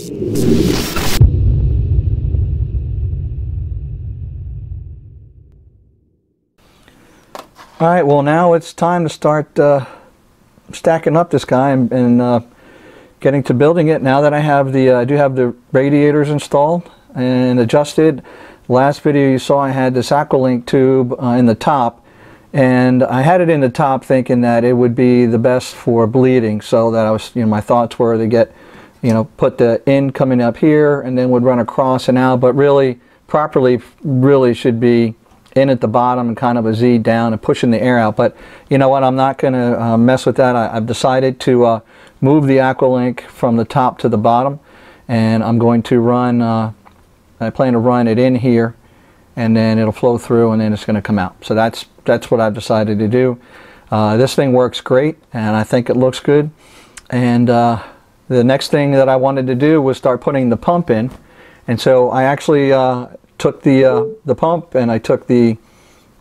All right, well now it's time to start stacking up this guy and getting to building it. Now that I have the, I do have the radiators installed and adjusted. Last video you saw I had this Aqualink tube in the top, and I had it in the top thinking that it would be the best for bleeding, so that I was, my thoughts were to get, put the end coming up here and then would run across and out, but really, properly, really should be in at the bottom and kind of a Z down and pushing the air out. But you know what, I'm not going to mess with that. I've decided to move the Aqualink from the top to the bottom, and I'm going to run, I plan to run it in here, and then it'll flow through and then it's going to come out. So that's what I've decided to do. This thing works great and I think it looks good. And the next thing that I wanted to do was start putting the pump in. And so I actually took the pump, and I took the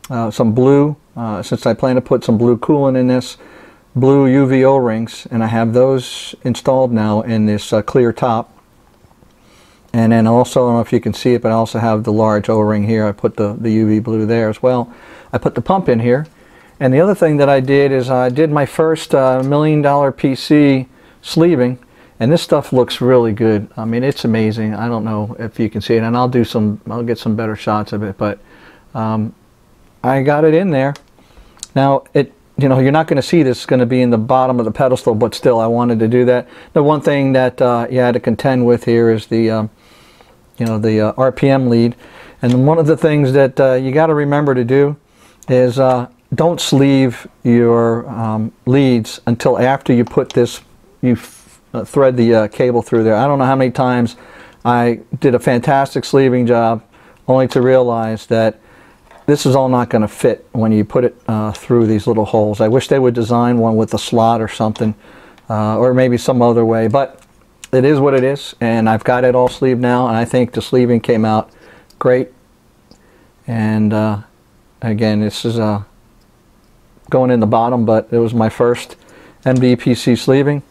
some blue, since I plan to put some blue coolant in this, blue UV O-rings, and I have those installed now in this clear top. And then also, I don't know if you can see it, but I also have the large O-ring here. I put the UV blue there as well. I put the pump in here. And the other thing that I did is I did my first $1 million PC sleeving. And this stuff looks really good. I mean, it's amazing. I don't know if you can see it, and I'll get some better shots of it, but I got it in there. Now, you're not going to see this. It's going to be in the bottom of the pedestal, but still, I wanted to do that. The one thing that you had to contend with here is the, the RPM lead. And one of the things that you got to remember to do is don't sleeve your leads until after you put this, thread the cable through there. I don't know how many times I did a fantastic sleeving job only to realize that this is all not going to fit when you put it through these little holes. I wish they would design one with a slot or something, or maybe some other way, but it is what it is, and I've got it all sleeved now, and I think the sleeving came out great. And again, this is going in the bottom, but it was my first MDPC sleeving.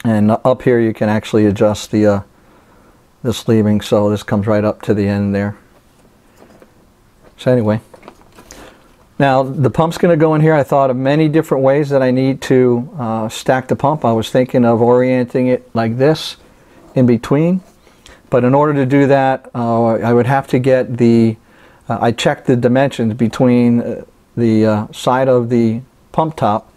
And up here you can actually adjust the sleeving, so this comes right up to the end there. So anyway, now the pump's going to go in here. I thought of many different ways that I need to stack the pump. I was thinking of orienting it like this in between, but in order to do that I would have to get the I checked the dimensions between the side of the pump top,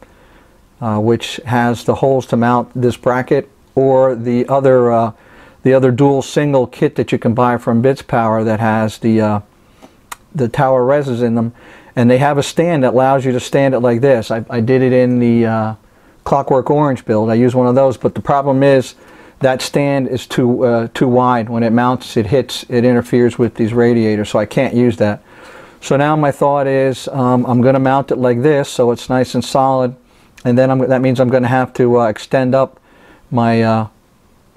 which has the holes to mount this bracket, or the other dual single kit that you can buy from Bits Power that has the tower reses in them, and they have a stand that allows you to stand it like this. I did it in the Clockwork Orange build. I use one of those, but the problem is that stand is too wide. When it mounts, it interferes with these radiators, so I can't use that. So now my thought is I'm going to mount it like this, so it's nice and solid. And then that means I'm going to have to extend up my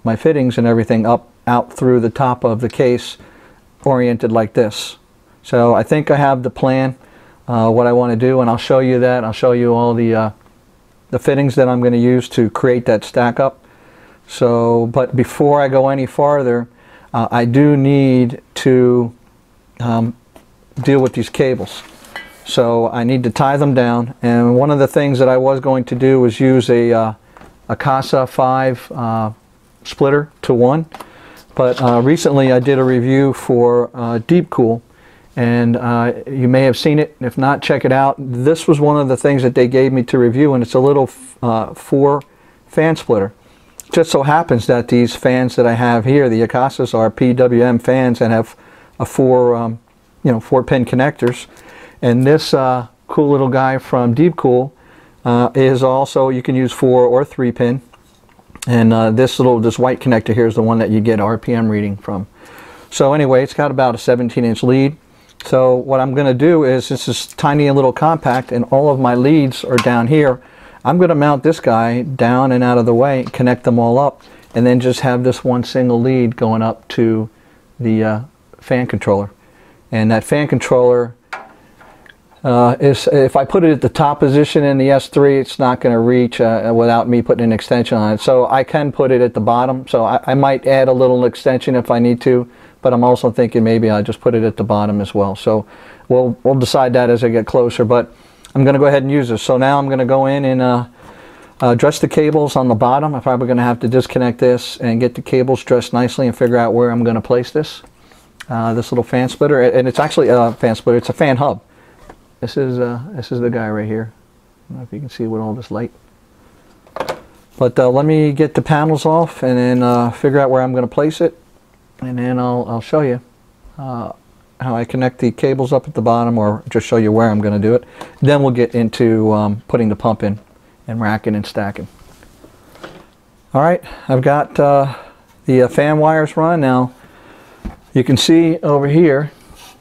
my fittings and everything out through the top of the case, oriented like this. So I think I have the plan, what I want to do, and I'll show you that. I'll show you all the fittings that I'm going to use to create that stack up. So, but before I go any farther, I do need to deal with these cables. So I need to tie them down, and one of the things that I was going to do was use a Casa 5 splitter to 1, but recently I did a review for Deep Cool, and you may have seen it. If not, check it out. This was one of the things that they gave me to review, and it's a little 4 fan splitter. It just so happens that these fans that I have here, the Acasas, are PWM fans and have a 4-pin connectors. And this cool little guy from Deep Cool is also, you can use 4 or 3-pin. And this white connector here is the one that you get RPM reading from. So anyway, it's got about a 17-inch lead. So what I'm going to do is, this is tiny and little compact, and all of my leads are down here. I'm going to mount this guy down and out of the way, connect them all up, and then just have this one single lead going up to the fan controller. And that fan controller is if I put it at the top position in the S3, it's not going to reach without me putting an extension on it. So I can put it at the bottom. So I might add a little extension if I need to, but I'm also thinking maybe I'll just put it at the bottom as well. So we'll decide that as I get closer, but I'm going to go ahead and use this. So now I'm going to go in and dress the cables on the bottom. I'm probably going to have to disconnect this and get the cables dressed nicely and figure out where I'm going to place this. This little fan splitter, and it's actually a fan splitter, it's a fan hub. This is the guy right here. I don't know if you can see with all this light. But let me get the panels off and then figure out where I'm going to place it, and then I'll show you how I connect the cables up at the bottom, or just show you where I'm going to do it. Then we'll get into putting the pump in and racking and stacking. All right, I've got the fan wires run. Now you can see over here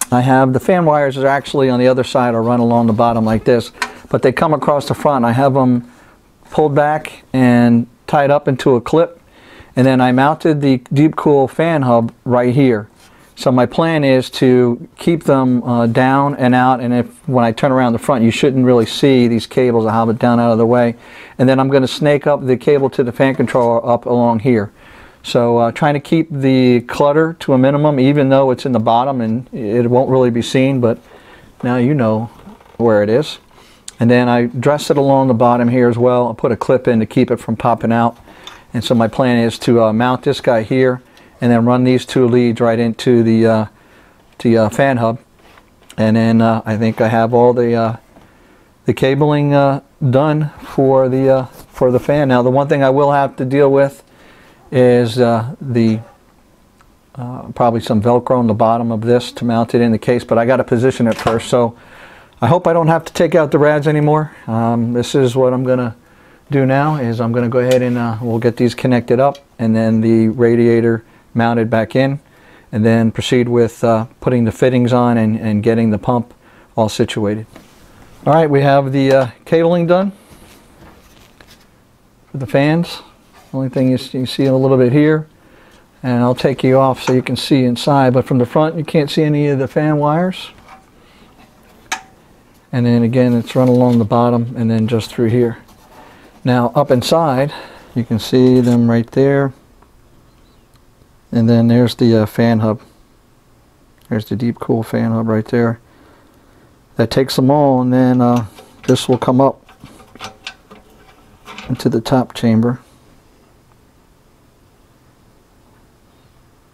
I have the fan wires are actually on the other side, or run along the bottom like this, but they come across the front. I have them pulled back and tied up into a clip, and then I mounted the deep cool fan hub right here. So my plan is to keep them down and out, and when I turn around the front, you shouldn't really see these cables. I have it down out of the way, and then I'm going to snake up the cable to the fan controller up along here. So trying to keep the clutter to a minimum, even though it's in the bottom and it won't really be seen, but now you know where it is. And then I dress it along the bottom here as well. I'll put a clip in to keep it from popping out. And so my plan is to mount this guy here and then run these two leads right into the fan hub. And then I think I have all the cabling done for the fan. Now the one thing I will have to deal with is probably some Velcro on the bottom of this to mount it in the case, but I got to position it first. So I hope I don't have to take out the rads anymore. This is what I'm going to do now, is I'm going to go ahead and we'll get these connected up, and then the radiator mounted back in, and then proceed with putting the fittings on and getting the pump all situated. All right, we have the cabling done for the fans. Only thing is you can see a little bit here, and I'll take you off so you can see inside, but from the front you can't see any of the fan wires. And then again, it's run along the bottom and then just through here. Now up inside you can see them right there, and then there's the fan hub. There's the deep cool fan hub right there. That takes them all, and then this will come up into the top chamber.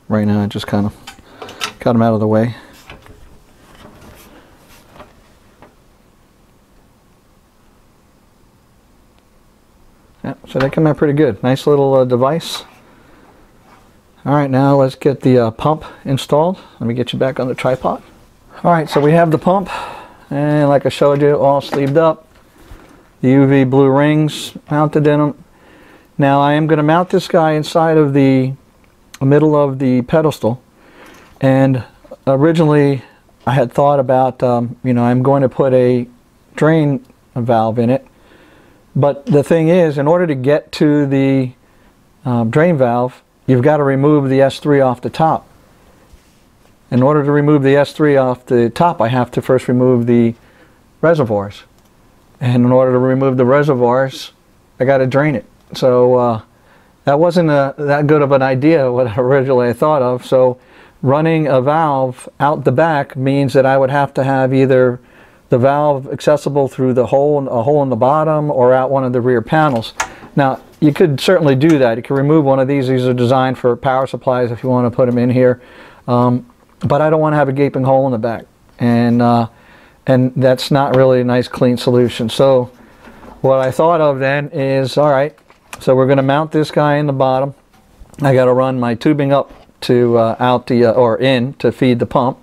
Right now I just kind of got them out of the way. Yeah, so they come out pretty good. Nice little device. Alright, now let's get the pump installed. Let me get you back on the tripod. Alright, so we have the pump, and like I showed you, all sleeved up. The UV blue rings mounted in them. Now I am going to mount this guy inside of the middle of the pedestal, and originally I had thought about you know, I'm going to put a drain valve in it, but the thing is, in order to get to the drain valve, you've got to remove the S3 off the top. In order to remove the S3 off the top, I have to first remove the reservoirs, and in order to remove the reservoirs I got to drain it. So that wasn't that good of an idea, what originally I thought of. So running a valve out the back means that I would have to have either the valve accessible through a hole in the bottom, or out one of the rear panels. Now you could certainly do that. You can remove one of these. These are designed for power supplies if you want to put them in here. But I don't want to have a gaping hole in the back, and that's not really a nice clean solution. So what I thought of then is, all right, so we're going to mount this guy in the bottom. I got to run my tubing up to out the or in to feed the pump,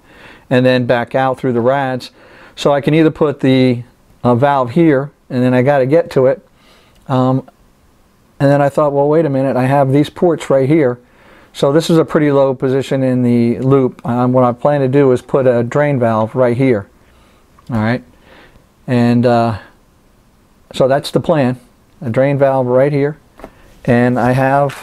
and then back out through the rads. So I can either put the valve here, and then I got to get to it. And then I thought, well, wait a minute, I have these ports right here. So this is a pretty low position in the loop. What I plan to do is put a drain valve right here. All right, and so that's the plan. A drain valve right here, and I have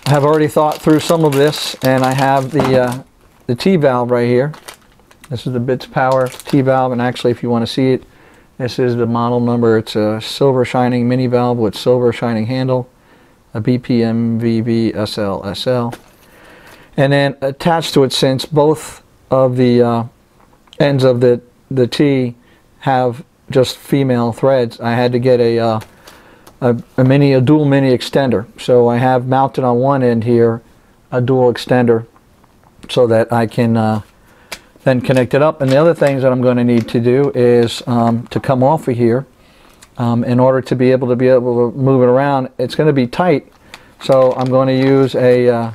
already thought through some of this, and I have the T valve right here, This is the Bits Power T-valve, and actually if you want to see it, this is the model number. It's a silver shining mini valve with silver shining handle, a BPMVV SL. And then attached to it, since both of the ends of the T have just female threads, I had to get a dual mini extender. So I have mounted on one end here a dual extender so that I can then connect it up. And the other things that I'm going to need to do is to come off of here in order to be able to move it around. It's going to be tight, so I'm going to use a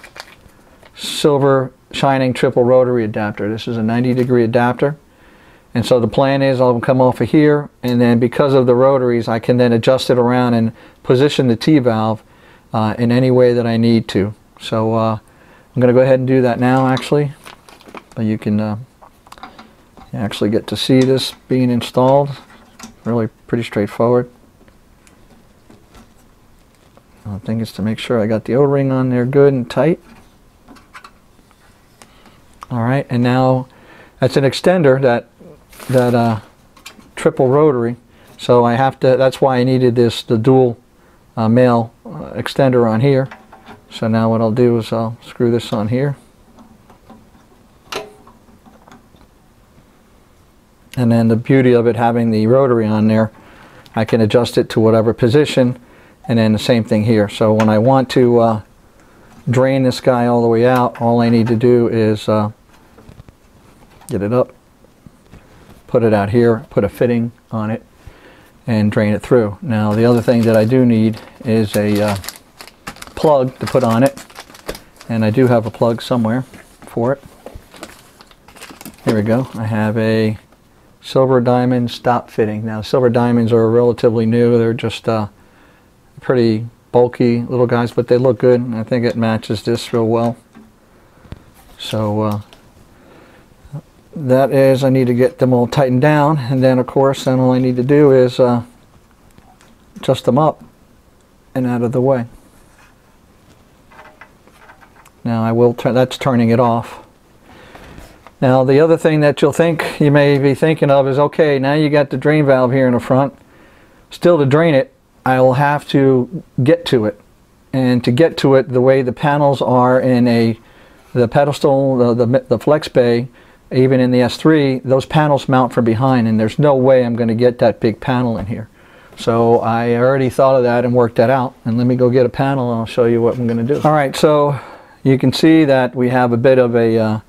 silver shining triple rotary adapter. This is a 90-degree adapter, and so the plan is I'll come off of here, and then because of the rotaries I can then adjust it around and position the T-valve in any way that I need to. So I'm going to go ahead and do that now, actually. You can actually get to see this being installed. Really pretty straightforward. The thing is to make sure I got the O-ring on there good and tight. Alright, and now that's an extender, that triple rotary, so I have to, that's why I needed the dual male extender on here. So now what I'll do is I'll screw this on here. And then the beauty of it having the rotary on there, I can adjust it to whatever position, and then the same thing here. So when I want to drain this guy all the way out, all I need to do is get it up, put it out here, put a fitting on it, and drain it through. Now the other thing that I do need is a plug to put on it, and I do have a plug somewhere for it. Here we go. I have a silver diamond stop fitting. Now silver diamonds are relatively new. They're just pretty bulky little guys, but they look good, and I think it matches this real well. So that is, I need to get them all tightened down, and then of course then all I need to do is adjust them up and out of the way. Now I will turn, that's turning it off. Now the other thing that you may be thinking of is, okay, now you got the drain valve here in the front. Still, to drain it, I will have to get to it. And to get to it, the way the panels are in the pedestal, the flex bay, even in the S3, those panels mount from behind, and there's no way I'm going to get that big panel in here. So I already thought of that and worked that out. And let me go get a panel and I'll show you what I'm going to do. Alright, so you can see that we have a bit of a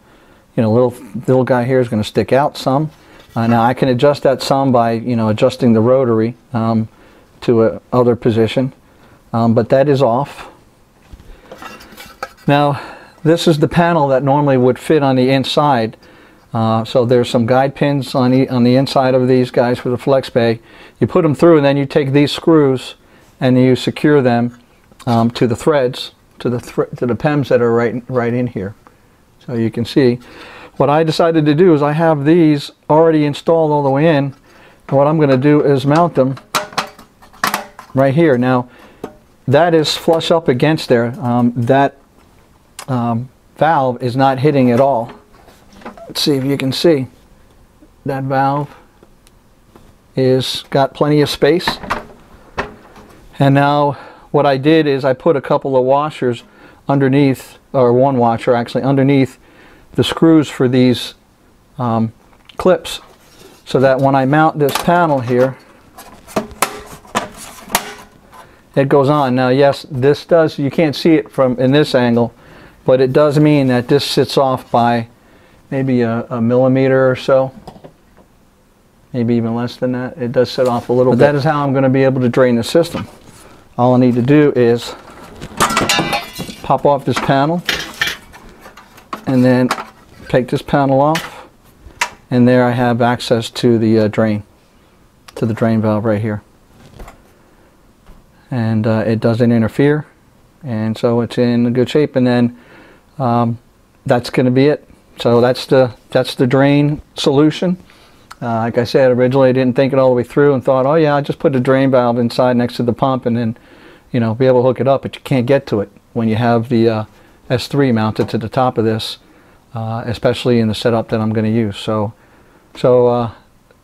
little guy here is going to stick out some. Now I can adjust that some by adjusting the rotary to a other position, but that is off. Now this is the panel that normally would fit on the inside. So there's some guide pins on the inside of these guys for the flex bay. You put them through, and then you take these screws and you secure them to the threads, to the PEMs that are right in here. So you can see what I decided to do is I have these already installed all the way in, and what I'm going to do is mount them right here. Now that is flush up against there. That valve is not hitting at all. Let's see if you can see. That valve is got plenty of space. And now what I did is I put a couple of washers underneath, or one washer actually, underneath the screws for these clips, so that when I mount this panel here, it goes on. Now yes, this does, you can't see it from in this angle, but it does mean that this sits off by maybe a millimeter or so, maybe even less than that. It does sit off a little bit. That is how I'm going to be able to drain the system. All I need to do is pop off this panel and then take this panel off, and there I have access to the drain valve right here, and it doesn't interfere, and so it's in good shape. And then that's going to be it. So that's the drain solution. Like I said, originally I didn't think it all the way through and thought, oh yeah, I just put the drain valve inside next to the pump and then be able to hook it up, but you can't get to it when you have the S3 mounted to the top of this. especially in the setup that I'm going to use. So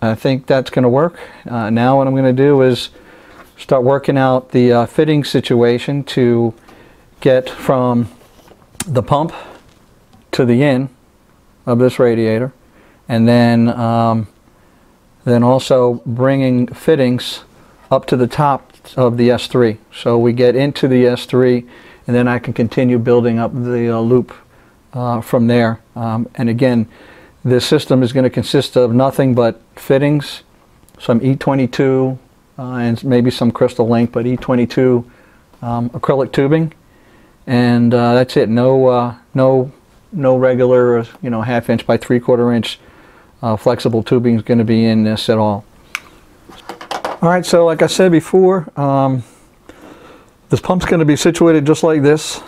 I think that's going to work. Now what I'm going to do is start working out the fitting situation to get from the pump to the end of this radiator, and then also bringing fittings up to the top of the S3. So we get into the S3, and then I can continue building up the loop from there. And again, this system is going to consist of nothing but fittings, some E22 and maybe some crystal link, but E22 acrylic tubing, and that's it. No regular, you know, 1/2 inch by 3/4 inch flexible tubing is going to be in this at all. All right, so like I said before, this pump's going to be situated just like this,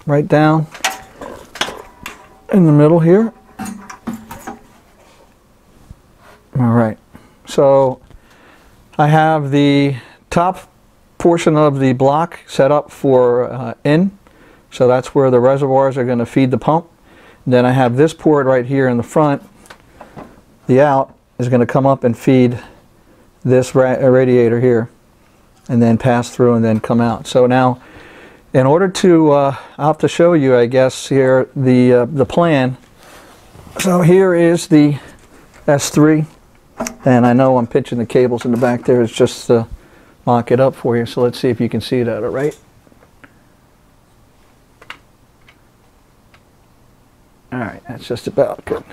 right down in the middle here. All right, so I have the top portion of the block set up for in, so that's where the reservoirs are going to feed the pump. Then I have this port right here in the front. The out is going to come up and feed this radiator here, and then pass through and then come out. So now, in order to, I'll have to show you, I guess, here the plan. So here is the S3, and I know I'm pitching the cables in the back there. It's just to mock it up for you. So let's see if you can see that all right. All right, that's just about good.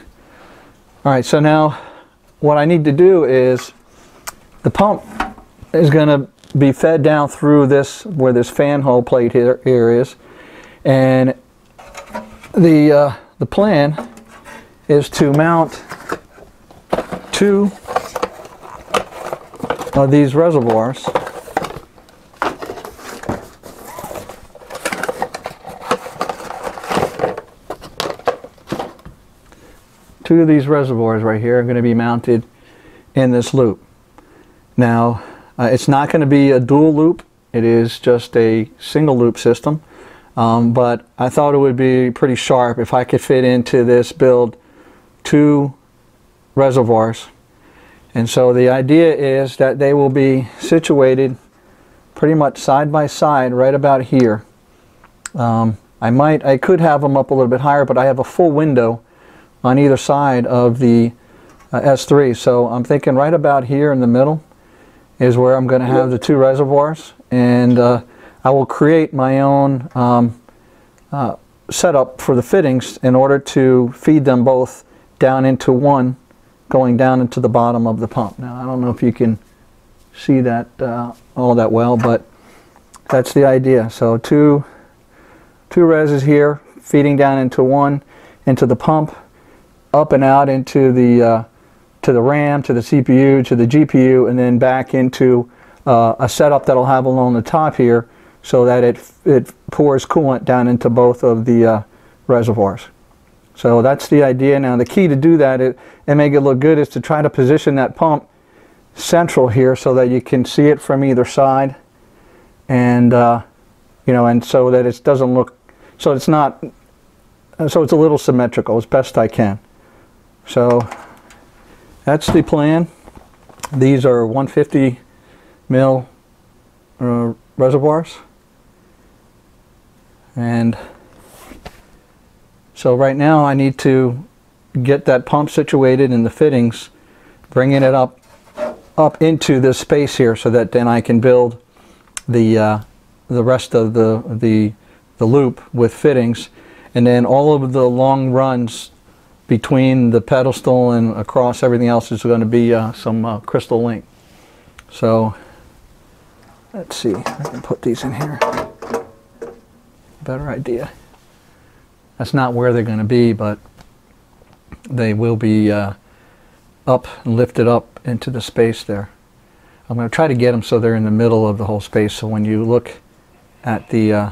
All right, so now what I need to do is the pump is going to be fed down through this, where this fan hole plate here is, and the plan is to mount 2 of these reservoirs right here are going to be mounted in this loop. Now, it's not going to be a dual loop. It is just a single loop system. But I thought it would be pretty sharp if I could fit into this build 2 reservoirs. And so the idea is that they will be situated pretty much side by side right about here. I could have them up a little bit higher, but I have a full window on either side of the S3. So I'm thinking right about here in the middle is where I'm going to have the 2 reservoirs, and I will create my own setup for the fittings in order to feed them both down into one, going down into the bottom of the pump. Now I don't know if you can see that all that well, but that's the idea. So two reses here feeding down into one, into the pump, up and out into the to the RAM, to the CPU, to the GPU, and then back into a setup that'll have along the top here, so that it pours coolant down into both of the reservoirs. So that's the idea. Now the key to do that and make it look good is to try to position that pump central here so that you can see it from either side, and you know, and so that it doesn't look, so it's not, so it's a little symmetrical as best I can. So that's the plan. These are 150 mil reservoirs, and so right now I need to get that pump situated in the fittings, bringing it up into this space here, so that then I can build the rest of the loop with fittings, and then all of the long runs between the pedestal and across everything else is going to be some crystal link. So let's see, I can put these in here. Better idea. That's not where they're going to be, but they will be up and lifted up into the space there. I'm going to try to get them so they're in the middle of the whole space, so when you look at the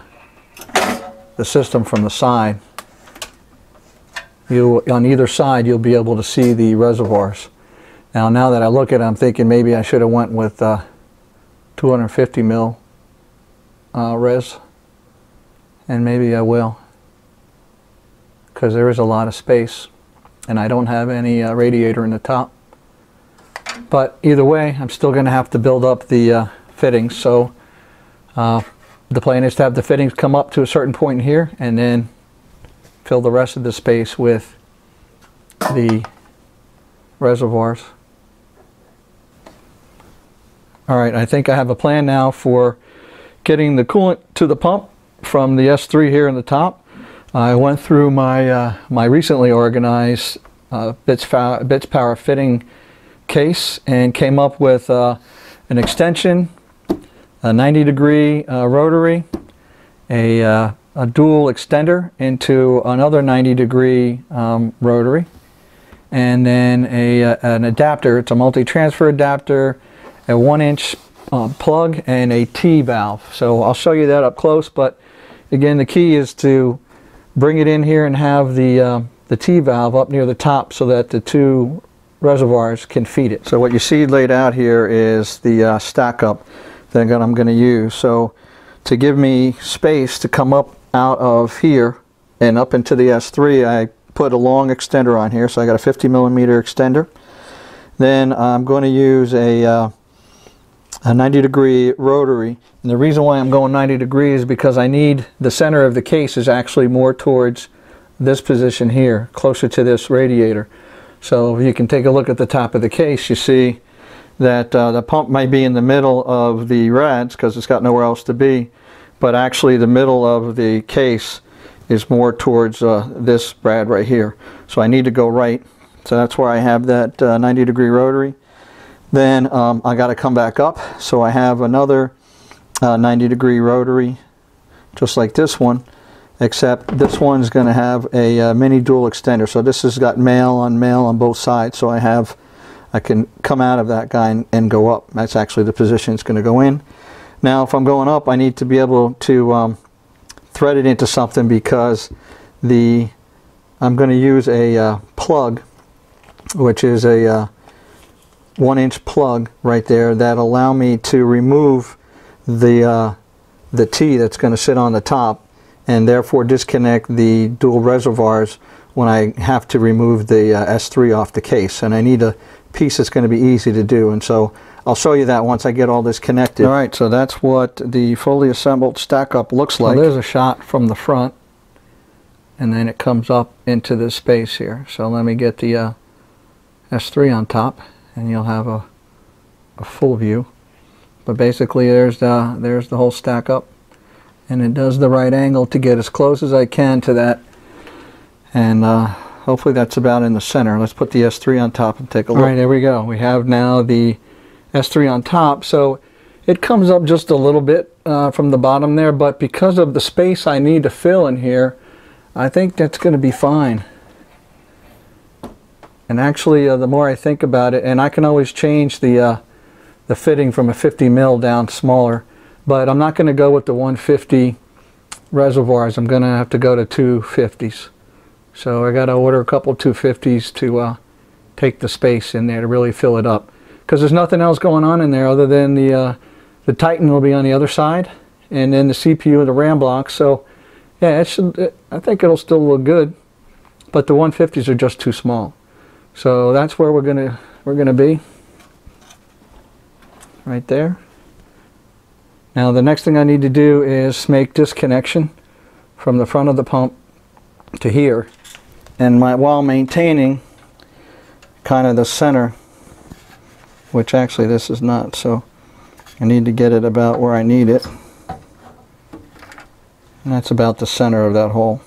system from the side, on either side you'll be able to see the reservoirs. Now that I look at it, I'm thinking maybe I should have went with 250 mil res, and maybe I will, because there is a lot of space, and I don't have any radiator in the top. But either way, I'm still going to have to build up the fittings. So the plan is to have the fittings come up to a certain point here, and then fill the rest of the space with the reservoirs. Alright, I think I have a plan now for getting the coolant to the pump from the S3 here in the top. I went through my my recently organized bits power fitting case and came up with an extension, a 90-degree rotary, a dual extender into another 90-degree rotary, and then an adapter. It's a multi-transfer adapter, a 1-inch plug, and a T-valve. So I'll show you that up close, but again, the key is to bring it in here and have the T-valve up near the top so that the two reservoirs can feed it. So what you see laid out here is the stack up that I'm going to use. So to give me space to come up out of here and up into the S3, I put a long extender on here. So I got a 50mm extender. Then I'm going to use a 90-degree rotary, and the reason why I'm going 90 degrees is because I need the center of the case is actually more towards this position here, closer to this radiator. So if you can take a look at the top of the case, you see that the pump might be in the middle of the rads because it's got nowhere else to be, but actually the middle of the case is more towards this rad right here. So I need to go right. So that's where I have that 90-degree rotary. Then I got to come back up, so I have another 90-degree rotary just like this one, except this one's going to have a mini dual extender. So this has got male on both sides, so I can come out of that guy and go up. That's actually the position it's going to go in. Now if I'm going up, I need to be able to thread it into something, because I'm going to use a plug, which is a 1-inch plug right there that allow me to remove the T that's going to sit on the top, and therefore disconnect the dual reservoirs when I have to remove the S3 off the case. And I need a piece that's going to be easy to do, and so I'll show you that once I get all this connected. Alright, so that's what the fully assembled stack up looks like. So there's a shot from the front, and then it comes up into this space here. So let me get the S3 on top, and you'll have a full view. But basically there's the whole stack up, and it does the right angle to get as close as I can to that, and hopefully that's about in the center. Let's put the S3 on top and take a look. Alright, there we go. We have now the S3 on top. So it comes up just a little bit from the bottom there, but because of the space I need to fill in here, I think that's going to be fine. And actually, the more I think about it, and I can always change the fitting from a 50mm down smaller, but I'm not going to go with the 150 reservoirs. I'm going to have to go to 250s. So I got to order a couple 250s to take the space in there to really fill it up, because there's nothing else going on in there other than the Titan will be on the other side, and then the CPU and the RAM block. So yeah, I think it'll still look good, but the 150s are just too small. So that's where we're gonna be, right there. Now the next thing I need to do is make this connection from the front of the pump to here, and while maintaining kind of the center, which actually this is not, so I need to get it about where I need it, and that's about the center of that hole.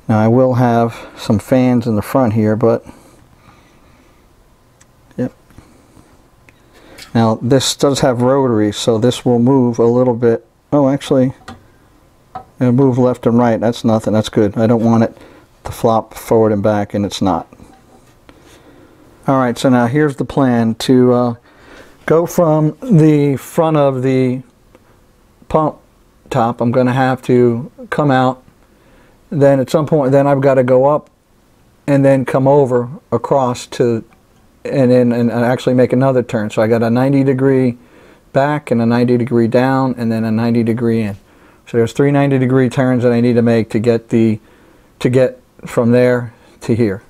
Now I will have some fans in the front here, but yep. Now this does have rotaries, so this will move a little bit. Oh, actually it'll move left and right. That's nothing. That's good. I don't want it to flop forward and back, and it's not. Alright, so now here's the plan to go from the front of the pump top. I'm going to have to come out, then at some point then I've got to go up and then come over across to and actually make another turn. So I got a 90-degree back and a 90-degree down and then a 90-degree in. So there's 3 90-degree turns that I need to make to get from there to here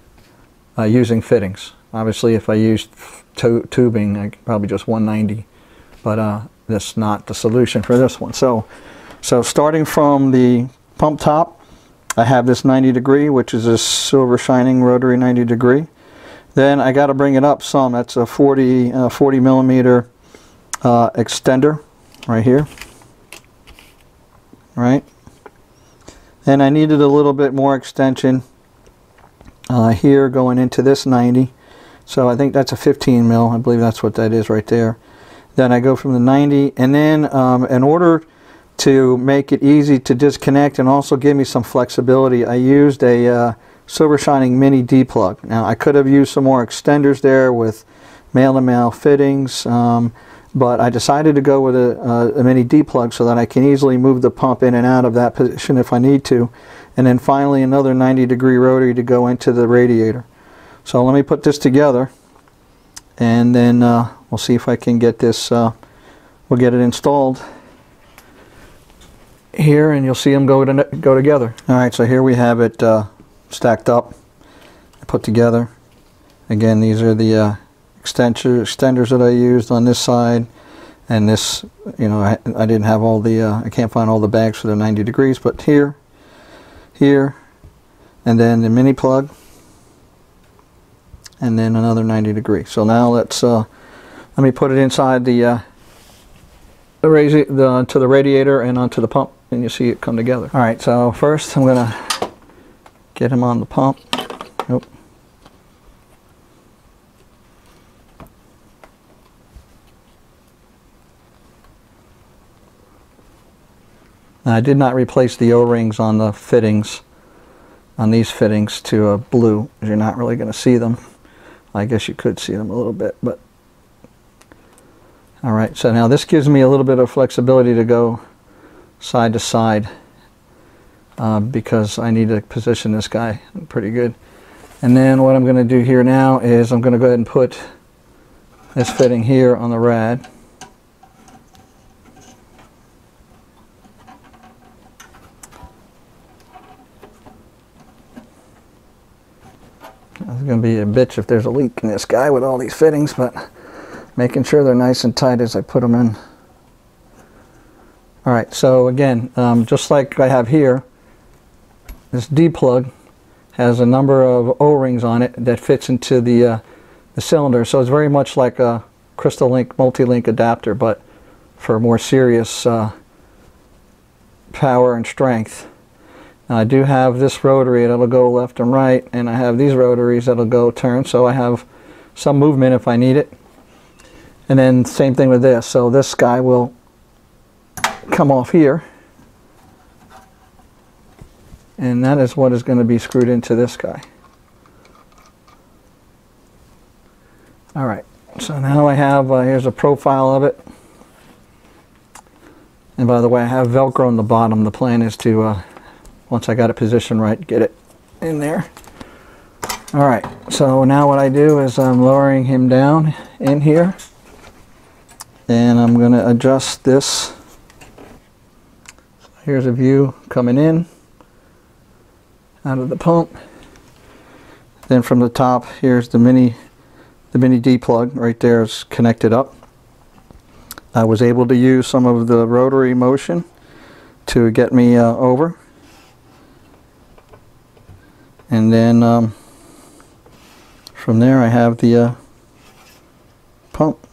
using fittings. Obviously, if I used tubing, I could probably just 190, but that's not the solution for this one. So starting from the pump top, I have this 90 degree, which is a silver shining rotary 90 degree. Then I got to bring it up some. That's a 40 millimeter extender right here. Right. And I needed a little bit more extension here going into this 90. So I think that's a 15 mil. I believe that's what that is right there. Then I go from the 90, and then in order to make it easy to disconnect and also give me some flexibility, I used a Silver Shining Mini D-plug. Now I could have used some more extenders there with male-to-male fittings, but I decided to go with a Mini D-plug so that I can easily move the pump in and out of that position if I need to. And then finally another 90 degree rotary to go into the radiator. So let me put this together, and then we'll see if I can get this, we'll get it installed here, and you'll see them go together. Alright, so here we have it stacked up, put together. Again, these are the extenders that I used on this side, and this, you know, I didn't have all the, I can't find all the bags for the 90 degrees, but here, and then the mini plug, and then another 90 degree. So now let's let me put it inside to the radiator and onto the pump, and you see it come together. All right, so first I'm gonna get him on the pump. Nope. Now, I did not replace the O-rings on the fittings, on these fittings, to a blue. You're not really going to see them. I guess you could see them a little bit, but all right. So now this gives me a little bit of flexibility to go side to side because I need to position this guy pretty good. And then what I'm going to do here now is I'm going to go ahead and put this fitting here on the rad. It's going to be a bitch if there's a leak in this guy with all these fittings, but making sure they're nice and tight as I put them in. Alright, so again, just like I have here, this D-plug has a number of O-rings on it that fits into the cylinder, so it's very much like a Crystal Link multi-link adapter, but for more serious power and strength. Now, I do have this rotary that'll go left and right, and I have these rotaries that'll go turn, so I have some movement if I need it. And then same thing with this, so this guy will come off here, and that is what is going to be screwed into this guy. Alright, so now I have, here's a profile of it. And by the way, I have Velcro on the bottom. The plan is to once I got it positioned right, get it in there. Alright, so now what I do is I'm lowering him down in here, and I'm going to adjust this. Here's a view coming in out of the pump. Then from the top, here's the mini D plug right there is connected up. I was able to use some of the rotary motion to get me over. And then from there I have the pump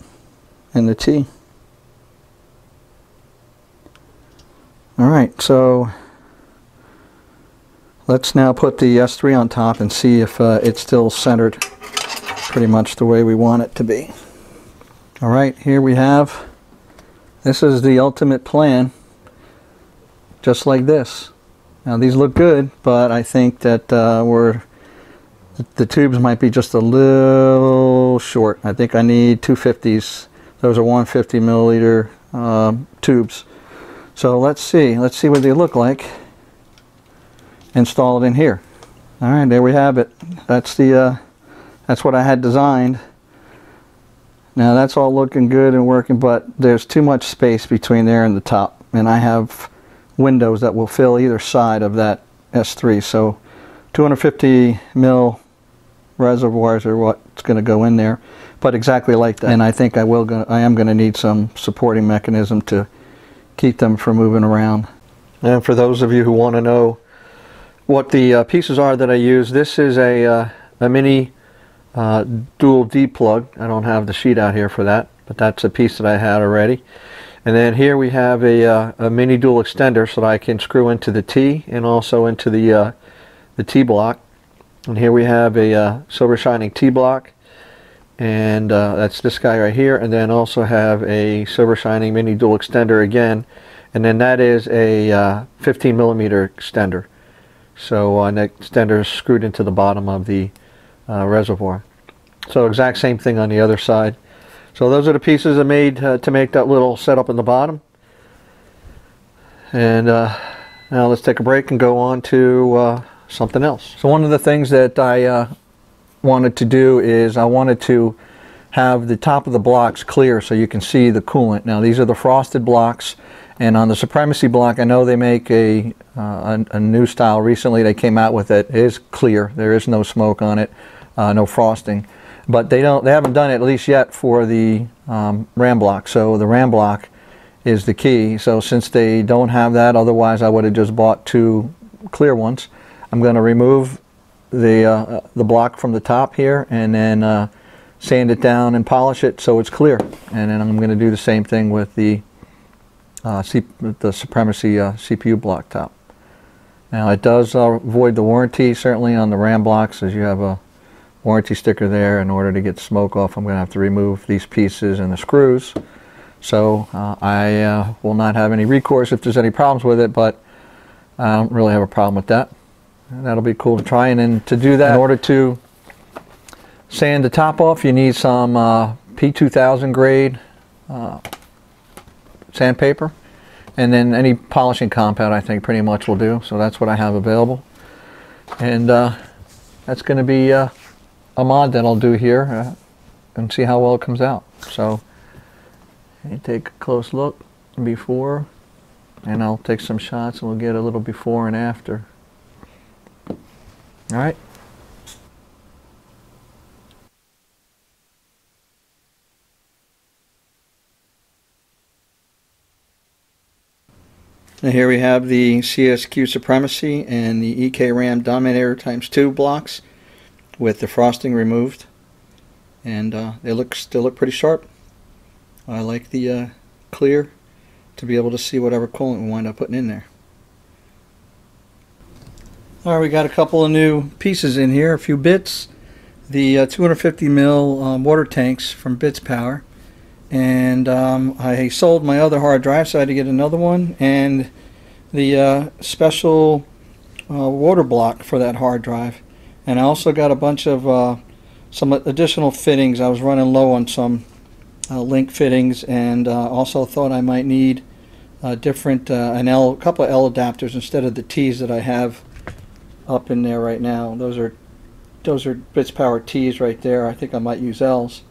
and the T. Alright, so let's now put the S3 on top and see if it's still centered pretty much the way we want it to be. Alright, here we have, this is the ultimate plan, just like this. Now these look good, but I think that the tubes might be just a little short. I think I need 250s. Those are 150 milliliter tubes. So let's see what they look like. Install it in here. All right, there we have it. That's the that's what I had designed. Now that's all looking good and working, but there's too much space between there and the top, and I have windows that will fill either side of that S3, so 250 mil reservoirs are what's going to go in there, but exactly like that. And I think I am going to need some supporting mechanism to keep them from moving around. And for those of you who want to know what the pieces are that I use, this is a mini dual D plug. I don't have the sheet out here for that, but that's a piece that I had already. And then here we have a mini dual extender so that I can screw into the T and also into the T block. And here we have a silver shining T block, and that's this guy right here. And then also have a silver shining mini dual extender again, and then that is a 15 millimeter extender. So that extender is screwed into the bottom of the reservoir. So exact same thing on the other side. So those are the pieces I made to make that little setup in the bottom. And now let's take a break and go on to something else. So one of the things that I wanted to do is I wanted to have the top of the blocks clear so you can see the coolant. Now these are the frosted blocks, and on the Supremacy block I know they make a new style recently they came out with it. It is clear, there is no smoke on it, no frosting. But they haven't done it at least yet for the RAM block. So the RAM block is the key. So since they don't have that, otherwise I would have just bought 2 clear ones. I'm going to remove the block from the top here and then sand it down and polish it so it's clear. And then I'm going to do the same thing with the Supremacy CPU block top. Now it does void the warranty certainly on the RAM blocks, as you have a warranty sticker there. In order to get smoke off, I'm going to have to remove these pieces and the screws. So I will not have any recourse if there's any problems with it, but I don't really have a problem with that. And that'll be cool to try. And then to do that, in order to sand the top off, you need some P2000 grade sandpaper, and then any polishing compound I think pretty much will do. So that's what I have available, and that's going to be a mod that I'll do here and see how well it comes out. So you take a close look before, and I'll take some shots and we'll get a little before and after. All right. And here we have the CSQ Supremacy and the EK RAM Dominator ×2 blocks with the frosting removed, and they still look pretty sharp. I like the clear to be able to see whatever coolant we wind up putting in there. Alright, we got a couple of new pieces in here, a few bits. The 250 mil water tanks from Bits Power, and I sold my other hard drive, so I had to get another one, and the special water block for that hard drive. And I also got a bunch of some additional fittings. I was running low on some link fittings, and also thought I might need a couple of L adapters instead of the T's that I have up in there right now. Those are Bits Power T's right there. I think I might use L's.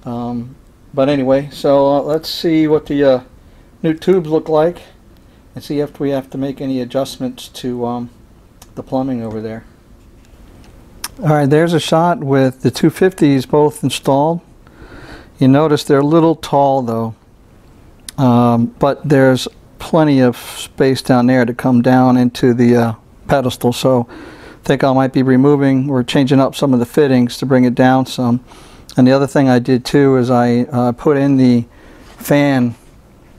But anyway, so let's see what the new tubes look like and see if we have to make any adjustments to the plumbing over there. Alright, there's a shot with the 250s both installed. You notice they're a little tall though, but there's plenty of space down there to come down into the pedestal, so I think I might be removing or changing up some of the fittings to bring it down some. And the other thing I did too is I put in the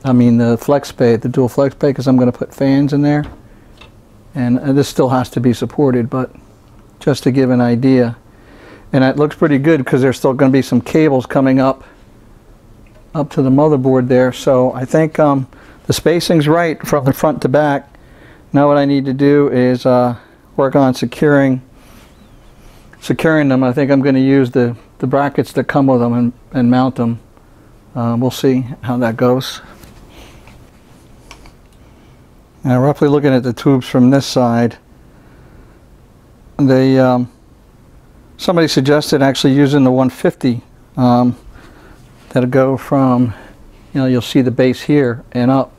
the flex bay, the dual flex bay, because I'm going to put fans in there, and this still has to be supported, but just to give an idea. And it looks pretty good because there's still going to be some cables coming up to the motherboard there. So I think the spacing's right from the front to back. Now what I need to do is work on securing them. I think I'm going to use the brackets that come with them and mount them. We'll see how that goes. Now, roughly looking at the tubes from this side, somebody suggested actually using the 150 that'll go from, you'll see the base here and up.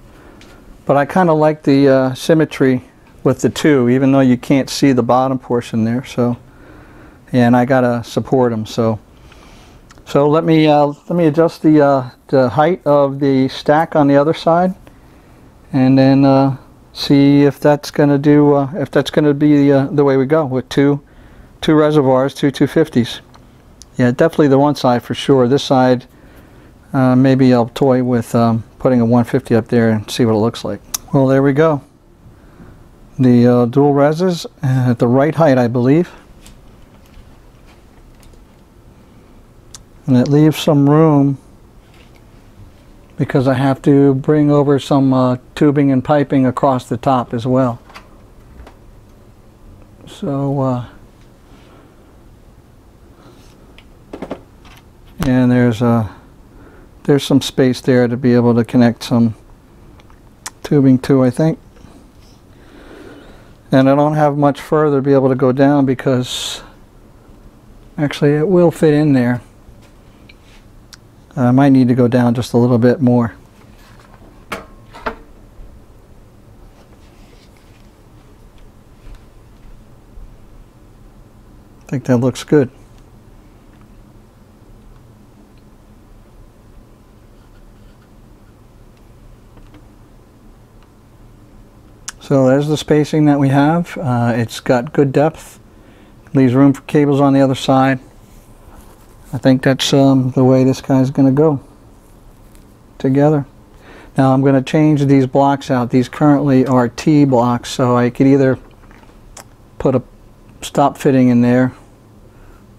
But I kind of like the symmetry with the two, even though you can't see the bottom portion there. So, and I gotta support them. So let me adjust the height of the stack on the other side, and then see if that's gonna do if that's gonna be the way we go with two reservoirs, two 250s. Yeah, definitely the one side for sure. This side, maybe I'll toy with putting a 150 up there and see what it looks like. Well, there we go. The dual reses at the right height, I believe. And it leaves some room because I have to bring over some tubing and piping across the top as well. So, and there's some space there to be able to connect some tubing to, I think. And I don't have much further to be able to go down because actually it will fit in there. I might need to go down just a little bit more. I think that looks good. So there's the spacing that we have. It's got good depth. Leaves room for cables on the other side. I think that's the way this guy's going to go together. Now I'm going to change these blocks out. These currently are T blocks, so I could either put a stop fitting in there,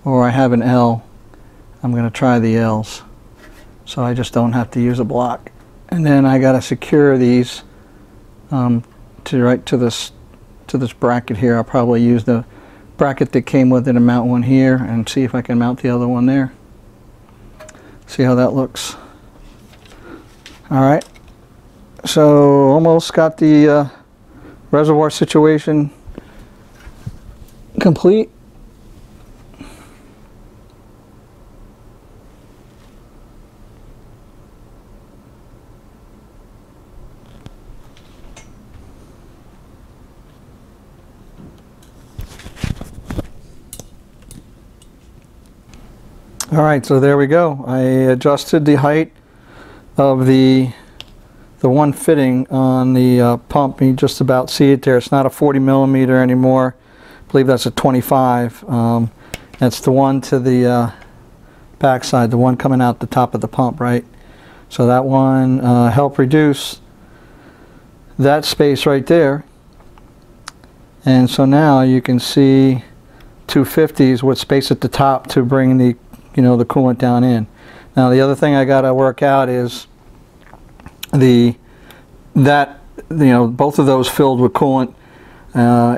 or I have an L. I'm going to try the L's, so I just don't have to use a block. And then I got to secure these to this bracket here. I'll probably use the bracket that came with it and mount one here, and see if I can mount the other one there. See how that looks. Alright, so almost got the reservoir situation complete. Alright, so there we go. I adjusted the height of the one fitting on the pump. You just about see it there. It's not a 40 millimeter anymore. I believe that's a 25. That's the one to the back side, the one coming out the top of the pump, right? So that one helped reduce that space right there. And so now you can see 250s with space at the top to bring the the coolant down in. Now the other thing I got to work out is both of those filled with coolant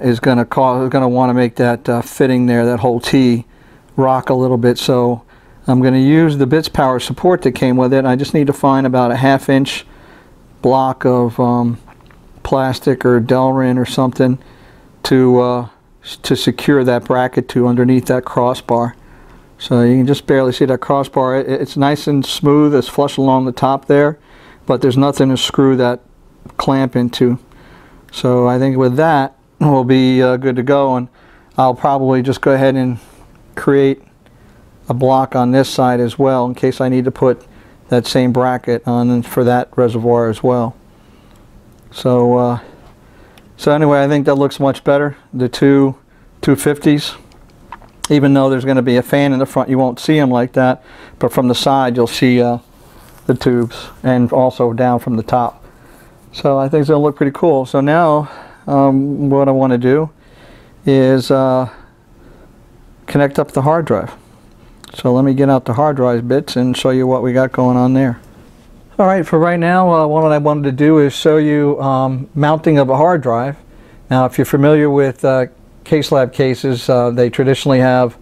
is going to want to make that fitting there, that whole T, rock a little bit. So I'm going to use the bits power support that came with it. I just need to find about a 1/2 inch block of plastic or Delrin or something to secure that bracket to underneath that crossbar. So you can just barely see that crossbar. It's nice and smooth, it's flush along the top there, but there's nothing to screw that clamp into. So I think with that we'll be good to go, and I'll probably just go ahead and create a block on this side as well in case I need to put that same bracket on for that reservoir as well. So anyway, I think that looks much better. The two 250s. Even though there's going to be a fan in the front, you won't see them like that, but from the side you'll see the tubes, and also down from the top. So I think it's going to look pretty cool. So now what I want to do is connect up the hard drive. So let me get out the hard drive bits and show you what we got going on there. Alright, for right now what I wanted to do is show you mounting of a hard drive. Now if you're familiar with Case Lab cases, they traditionally have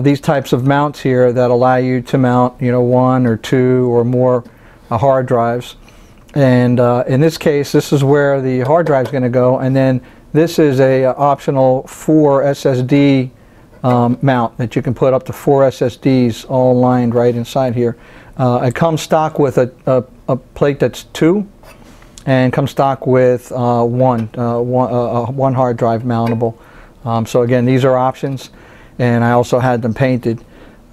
these types of mounts here that allow you to mount, 1 or 2 or more hard drives. And in this case, this is where the hard drive is going to go, and then this is a optional 4 SSD mount that you can put up to 4 SSDs all lined right inside here. It comes stock with a plate that's 2, and come stock with one hard drive mountable. So again, these are options, and I also had them painted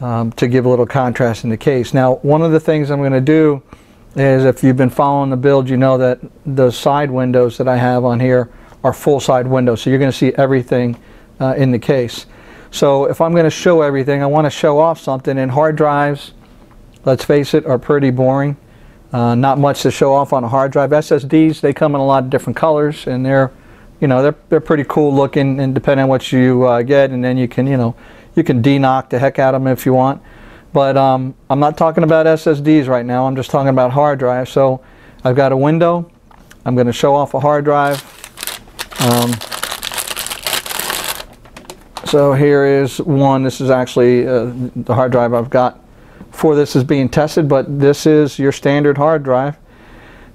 to give a little contrast in the case. Now, one of the things I'm going to do is, if you've been following the build, you know that the side windows that I have on here are full side windows, so you're going to see everything in the case. So if I'm going to show everything, I want to show off something, and hard drives, let's face it, are pretty boring. Not much to show off on a hard drive. SSDs, they come in a lot of different colors, and they're pretty cool looking, and depending on what you get, and then you can de-knock the heck out of them if you want. But I'm not talking about SSDs right now. I'm just talking about hard drives. So I've got a window. I'm going to show off a hard drive. So here is one. This is actually the hard drive I've got for this is being tested, but this is your standard hard drive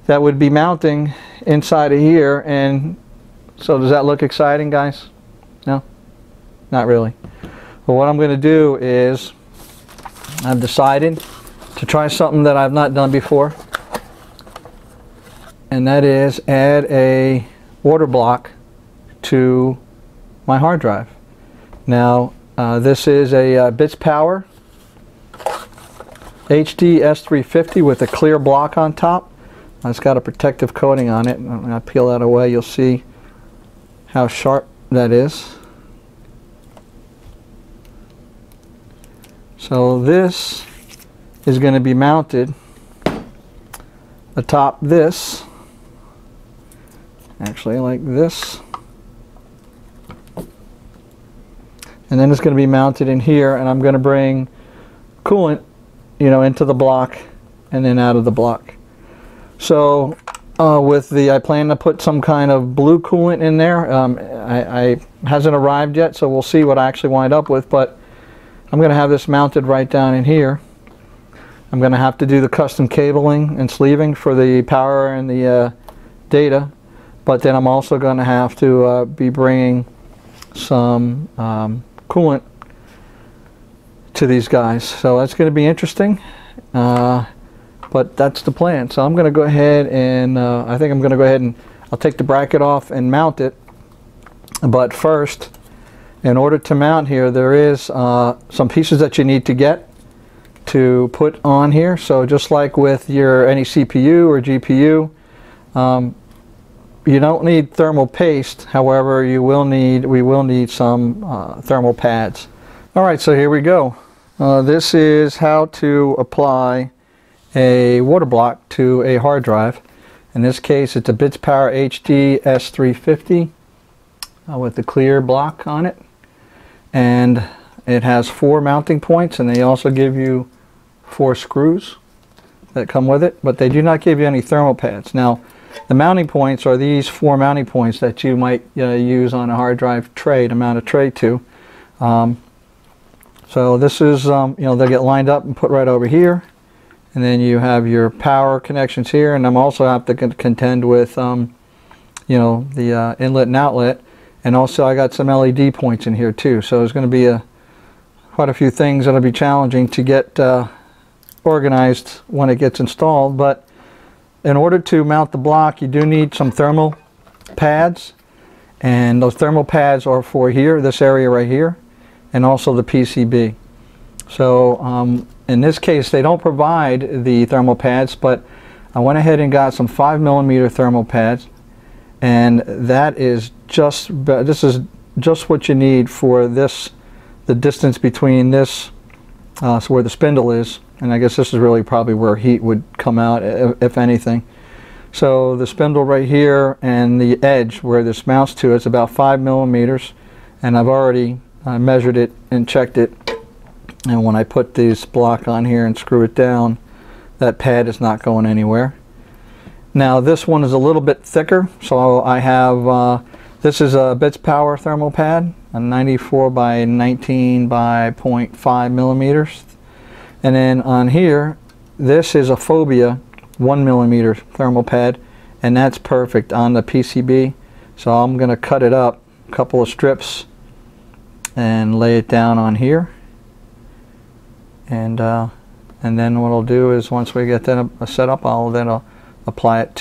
that would be mounting inside of here. And so does that look exciting, guys? No? Not really. But what I'm going to do is, I've decided to try something that I've not done before, and that is add a water block to my hard drive. Now this is a Bits Power HD S350 with a clear block on top. It's got a protective coating on it. When I peel that away, you'll see how sharp that is. So this is going to be mounted atop this, actually like this, and then it's going to be mounted in here, and I'm going to bring coolant, into the block and then out of the block. So I plan to put some kind of blue coolant in there. I hasn't arrived yet, so we'll see what I actually wind up with, but I'm going to have this mounted right down in here. I'm going to have to do the custom cabling and sleeving for the power and the data, but then I'm also going to have to be bringing some coolant to these guys. So that's going to be interesting, but that's the plan. So I'm going to go ahead and I think I'm going to go ahead and I'll take the bracket off and mount it. But first, in order to mount here, there is some pieces that you need to get to put on here. So just like with any CPU or GPU, you don't need thermal paste. However, we will need some thermal pads. All right, so here we go. This is how to apply a water block to a hard drive. In this case, it's a Bits Power HD S350 with the clear block on it. And it has 4 mounting points, and they also give you 4 screws that come with it, but they do not give you any thermal pads. Now, the mounting points are these 4 mounting points that you might use on a hard drive tray to mount a tray to. So this is, they'll get lined up and put right over here, and then you have your power connections here, and I'm also have to contend with, the inlet and outlet. And also I got some LED points in here too. So there's going to be quite a few things that'll be challenging to get organized when it gets installed. But in order to mount the block, you do need some thermal pads. And those thermal pads are for here, this area right here, and also the PCB. So in this case, they don't provide the thermal pads, but I went ahead and got some 5mm thermal pads. And that is this is just what you need for this, the distance between this, so where the spindle is, and I guess this is really probably where heat would come out, if anything. So the spindle right here and the edge where this mounts to is about 5mm, and I've already measured it and checked it, and when I put this block on here and screw it down, that pad is not going anywhere. Now this one is a little bit thicker, so I have, this is a Bits Power thermal pad, a 94 by 19 by 0.5mm. And then on here, this is a Phobia 1mm thermal pad, and that's perfect on the PCB. So I'm going to cut it up, a couple of strips, and lay it down on here. And then what I'll do is once we get that set up, I'll apply it,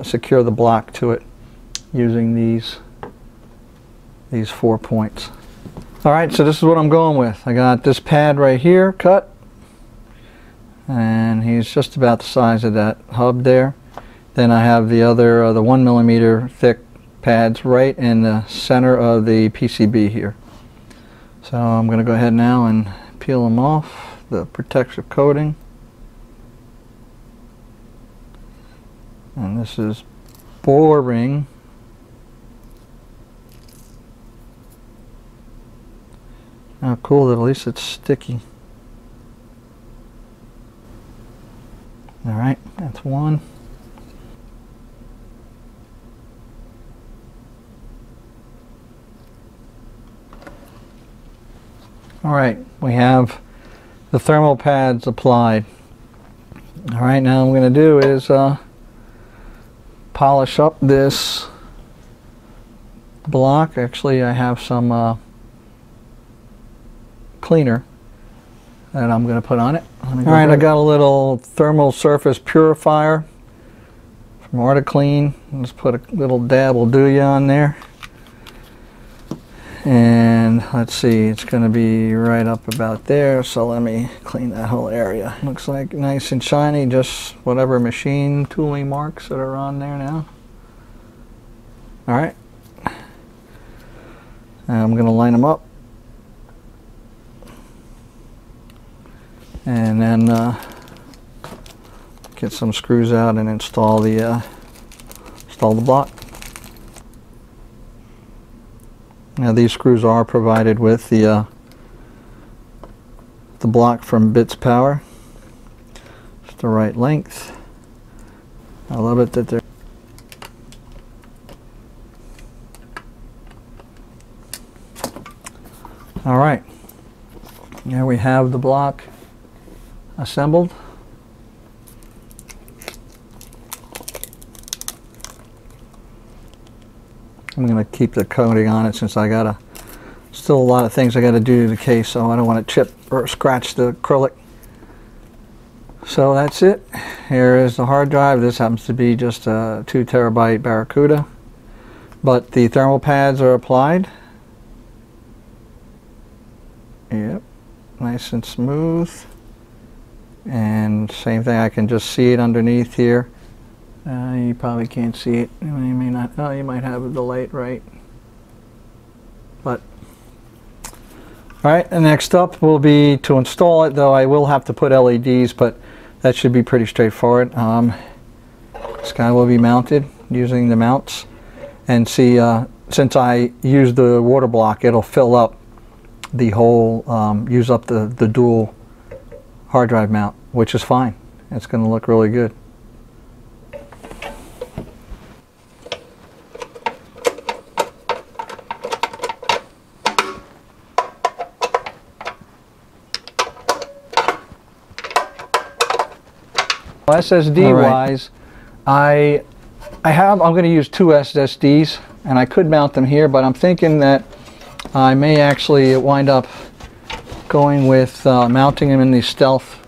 secure the block to it using these 4 points. Alright, so this is what I'm going with. I got this pad right here cut, and he's just about the size of that hub there. Then I have the other, the 1 millimeter thick pads right in the center of the PCB here. So I'm going to go ahead now and peel them off, the protective coating. And this is boring. Oh, cool that at least it's sticky. Alright, that's one. Alright, we have the thermal pads applied. Alright, now what I'm going to do is polish up this block. Actually, I have some cleaner that I'm going to put on it. Alright, I got a little thermal surface purifier from Rotary. Just put a little dab will do ya on there. And let's see, it's going to be right up about there, so let me clean that whole area. Looks like nice and shiny, just whatever machine tooling marks that are on there now. Alright. I'm going to line them up. And then get some screws out and install the block. Now these screws are provided with the block from Bits Power. It's the right length. I love it that they're all right. There we have the block assembled. I'm going to keep the coating on it since I got still a lot of things I got to do to the case, so I don't want to chip or scratch the acrylic. So that's it. Here is the hard drive. This happens to be just a 2 terabyte Barracuda, but the thermal pads are applied. Yep, nice and smooth. And same thing, I can just see it underneath here. You probably can't see it. You may not. Oh, you might have the light right. But all right. And next up will be to install it. Though I will have to put LEDs, but that should be pretty straightforward. This guy will be mounted using the mounts, and see, since I use the water block, it'll fill up the whole, use up the dual hard drive mount, which is fine. It's going to look really good. SSD wise, I'm going to use 2 SSDs, and I could mount them here, but I'm thinking that I may actually wind up going with mounting them in the stealth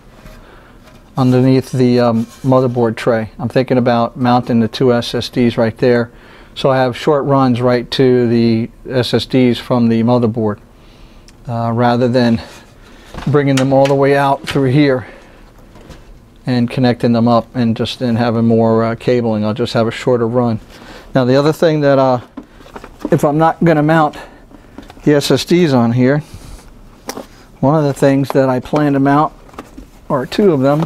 underneath the motherboard tray. I'm thinking about mounting the 2 SSDs right there, so I have short runs right to the SSDs from the motherboard, rather than bringing them all the way out through here and connecting them up and just then having more cabling. I'll just have a shorter run. Now the other thing that if I'm not going to mount the SSDs on here, one of the things that I plan to mount, or 2 of them,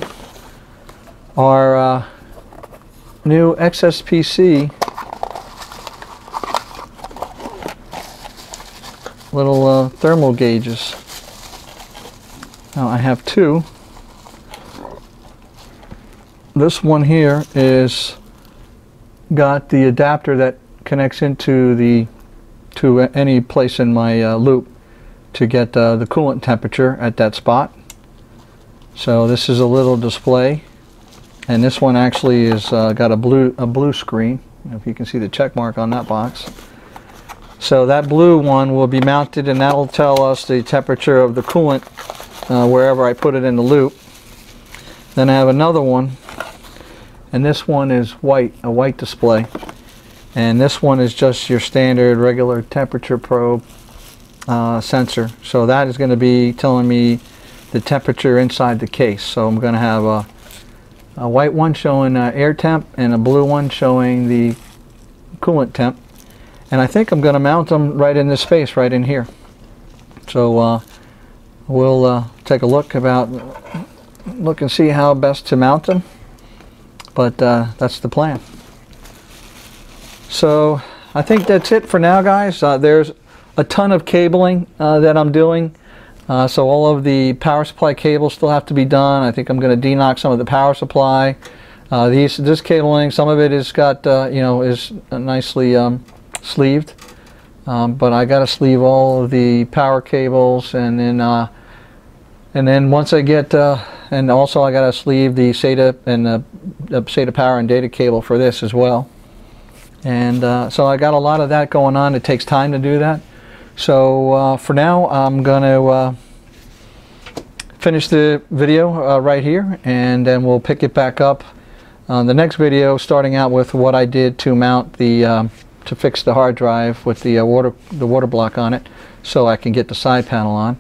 are new XSPC little thermal gauges. Now I have 2. This one here is got the adapter that connects into to any place in my loop to get the coolant temperature at that spot. So this is a little display, and this one actually is got a blue screen. If you can see the check mark on that box. So that blue one will be mounted, and that will tell us the temperature of the coolant wherever I put it in the loop. Then I have another one, and this one is white, a white display. And this one is just your standard regular temperature probe sensor. So that is going to be telling me the temperature inside the case. So I'm going to have a white one showing air temp and a blue one showing the coolant temp. And I think I'm going to mount them right in this space, right in here. So we'll take a look and see how best to mount them. But that's the plan. So I think that's it for now, guys. There's a ton of cabling that I'm doing. So all of the power supply cables still have to be done. I think I'm going to denox some of the power supply. This cabling, some of it is got is nicely sleeved, but I got to sleeve all of the power cables, and then once I get and also I got to sleeve the SATA and the SATA power and data cable for this as well. And so I got a lot of that going on. It takes time to do that. So for now, I'm going to finish the video right here, and then we'll pick it back up on the next video, starting out with what I did to mount the to fix the hard drive with the water block on it, so I can get the side panel on.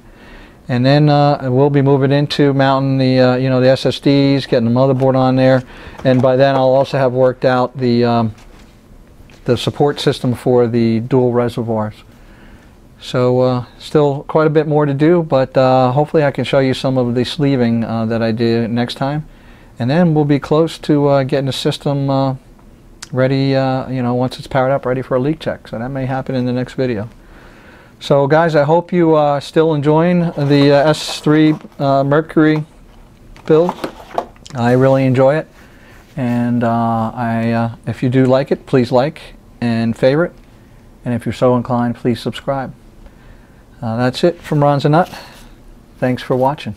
And then we'll be moving into mounting the the SSDs, getting the motherboard on there, and by then I'll also have worked out the support system for the dual reservoirs. So still quite a bit more to do, but hopefully I can show you some of the sleeving that I do next time, and then we'll be close to getting the system ready, once it's powered up, ready for a leak check. So that may happen in the next video. So guys, I hope you are still enjoying the S3 Mercury build. I really enjoy it, and if you do like it, please like and favorite, and if you're so inclined, please subscribe. That's it from Ron's a Nut. Thanks for watching.